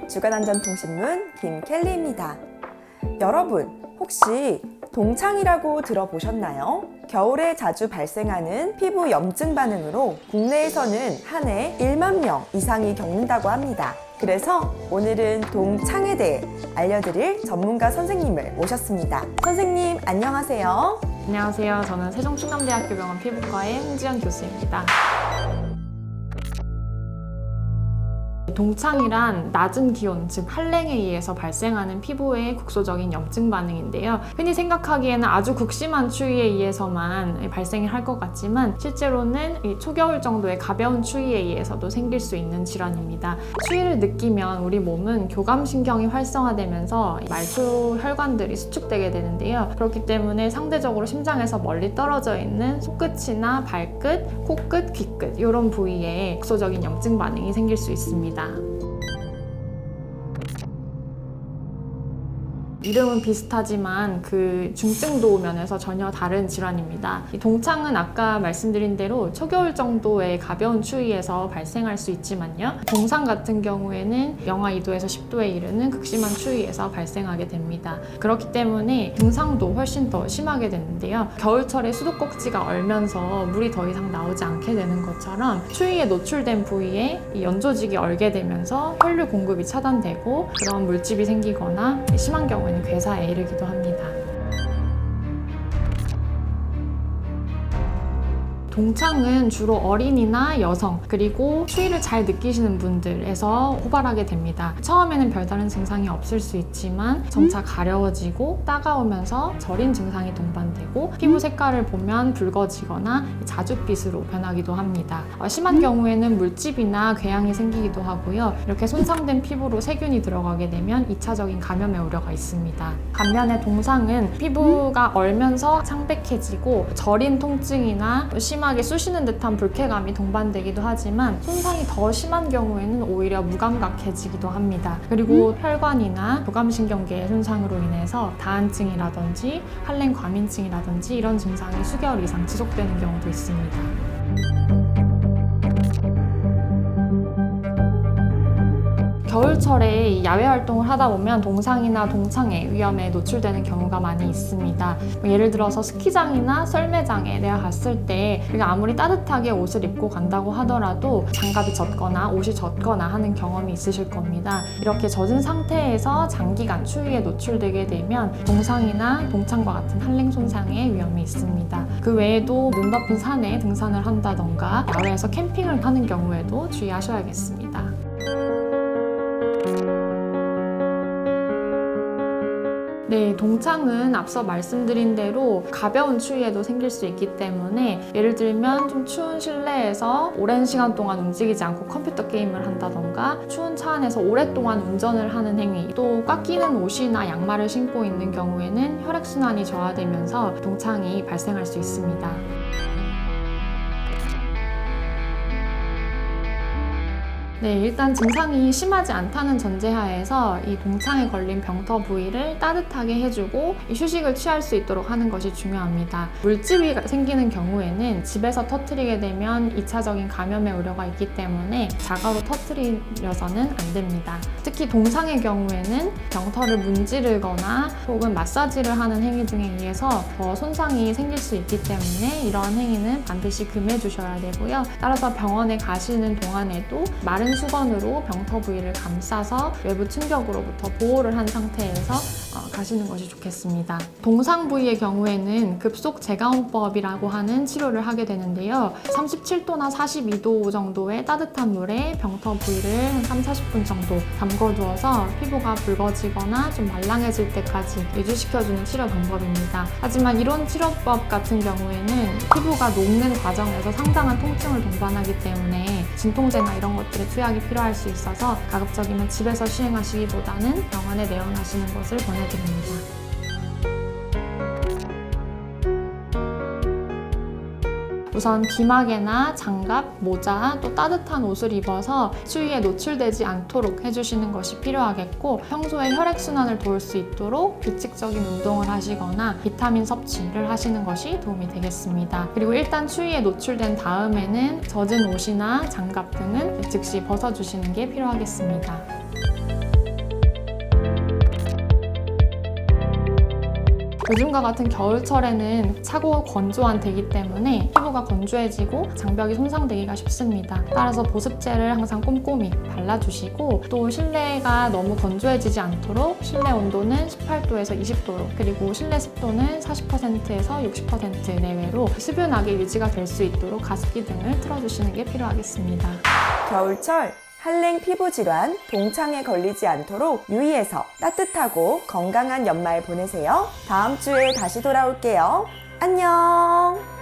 주간안전통신문 김켈리입니다. 여러분, 혹시 동창이라고 들어보셨나요? 겨울에 자주 발생하는 피부 염증 반응으로 국내에서는 한 해 1만 명 이상이 겪는다고 합니다. 그래서 오늘은 동창에 대해 알려드릴 전문가 선생님을 모셨습니다. 선생님, 안녕하세요. 안녕하세요. 저는 세종충남대학교병원 피부과의 홍지연 교수입니다. 동창이란 낮은 기온, 즉 한랭에 의해서 발생하는 피부의 국소적인 염증 반응인데요. 흔히 생각하기에는 아주 극심한 추위에 의해서만 발생을 할 것 같지만 실제로는 초겨울 정도의 가벼운 추위에 의해서도 생길 수 있는 질환입니다. 추위를 느끼면 우리 몸은 교감신경이 활성화되면서 말초 혈관들이 수축되게 되는데요. 그렇기 때문에 상대적으로 심장에서 멀리 떨어져 있는 손끝이나 발끝, 코끝, 귀끝 이런 부위에 국소적인 염증 반응이 생길 수 있습니다. 이름은 비슷하지만 그 중증도 면에서 전혀 다른 질환입니다. 이 동창은 아까 말씀드린 대로 초겨울 정도의 가벼운 추위에서 발생할 수 있지만요. 동상 같은 경우에는 영하 2도에서 10도에 이르는 극심한 추위에서 발생하게 됩니다. 그렇기 때문에 증상도 훨씬 더 심하게 되는데요. 겨울철에 수도꼭지가 얼면서 물이 더 이상 나오지 않게 되는 것처럼 추위에 노출된 부위에 이 연조직이 얼게 되면서 혈류 공급이 차단되고 그런 물집이 생기거나 심한 경우에는 괴사에 이르기도 합니다. 동창은 주로 어린이나 여성 그리고 추위를 잘 느끼시는 분들에서 호발하게 됩니다. 처음에는 별다른 증상이 없을 수 있지만 점차 가려워지고 따가우면서 저린 증상이 동반되고 피부 색깔을 보면 붉어지거나 자줏빛으로 변하기도 합니다. 심한 경우에는 물집이나 궤양이 생기기도 하고요. 이렇게 손상된 피부로 세균이 들어가게 되면 2차적인 감염의 우려가 있습니다. 반면에 동상은 피부가 얼면서 창백해지고 저린 통증이나 심하게 쑤시는 듯한 불쾌감이 동반되기도 하지만 손상이 더 심한 경우에는 오히려 무감각해지기도 합니다. 그리고 혈관이나 교감신경계의 손상으로 인해서 다한증이라든지 한랭 과민증이라든지 이런 증상이 수개월 이상 지속되는 경우도 있습니다. 겨울철에 야외 활동을 하다 보면 동상이나 동창의 위험에 노출되는 경우가 많이 있습니다. 예를 들어서 스키장이나 썰매장에 내가 갔을 때 우리가 아무리 따뜻하게 옷을 입고 간다고 하더라도 장갑이 젖거나 옷이 젖거나 하는 경험이 있으실 겁니다. 이렇게 젖은 상태에서 장기간 추위에 노출되게 되면 동상이나 동창과 같은 한랭 손상의 위험이 있습니다. 그 외에도 눈 덮인 산에 등산을 한다던가 야외에서 캠핑을 하는 경우에도 주의하셔야겠습니다. 네, 동창은 앞서 말씀드린 대로 가벼운 추위에도 생길 수 있기 때문에 예를 들면 좀 추운 실내에서 오랜 시간 동안 움직이지 않고 컴퓨터 게임을 한다던가 추운 차 안에서 오랫동안 운전을 하는 행위, 또 꽉 끼는 옷이나 양말을 신고 있는 경우에는 혈액순환이 저하되면서 동창이 발생할 수 있습니다. 네, 일단 증상이 심하지 않다는 전제하에서 이 동창에 걸린 병터 부위를 따뜻하게 해주고 휴식을 취할 수 있도록 하는 것이 중요합니다. 물집이 생기는 경우에는 집에서 터뜨리게 되면 2차적인 감염의 우려가 있기 때문에 자가로 터뜨리려서는 안 됩니다. 특히 동상의 경우에는 병터를 문지르거나 혹은 마사지를 하는 행위 등에 의해서 더 손상이 생길 수 있기 때문에 이러한 행위는 반드시 금해 주셔야 되고요. 따라서 병원에 가시는 동안에도 마른 수건으로 병터 부위를 감싸서 외부 충격으로부터 보호를 한 상태에서 가시는 것이 좋겠습니다. 동상 부위의 경우에는 급속 재가온법이라고 하는 치료를 하게 되는데요. 37도나 42도 정도의 따뜻한 물에 병터 부위를 한 3-40분 정도 담궈두어서 피부가 붉어지거나 좀 말랑해질 때까지 유지시켜주는 치료 방법입니다. 하지만 이런 치료법 같은 경우에는 피부가 녹는 과정에서 상당한 통증을 동반하기 때문에 진통제나 이런 것들의 투약이 필요할 수 있어서 가급적이면 집에서 시행하시기보다는 병원에 내원하시는 것을 권해드립니다. 우선 귀마개나 장갑, 모자, 또 따뜻한 옷을 입어서 추위에 노출되지 않도록 해주시는 것이 필요하겠고 평소에 혈액순환을 도울 수 있도록 규칙적인 운동을 하시거나 비타민 섭취를 하시는 것이 도움이 되겠습니다. 그리고 일단 추위에 노출된 다음에는 젖은 옷이나 장갑 등은 즉시 벗어주시는 게 필요하겠습니다. 요즘과 같은 겨울철에는 차고 건조한 대기 때문에 피부가 건조해지고 장벽이 손상되기가 쉽습니다. 따라서 보습제를 항상 꼼꼼히 발라주시고 또 실내가 너무 건조해지지 않도록 실내 온도는 18도에서 20도로 그리고 실내 습도는 40%에서 60% 내외로 수분하게 유지가 될 수 있도록 가습기 등을 틀어주시는 게 필요하겠습니다. 겨울철 한랭 피부 질환, 동창에 걸리지 않도록 유의해서 따뜻하고 건강한 연말 보내세요. 다음 주에 다시 돌아올게요. 안녕!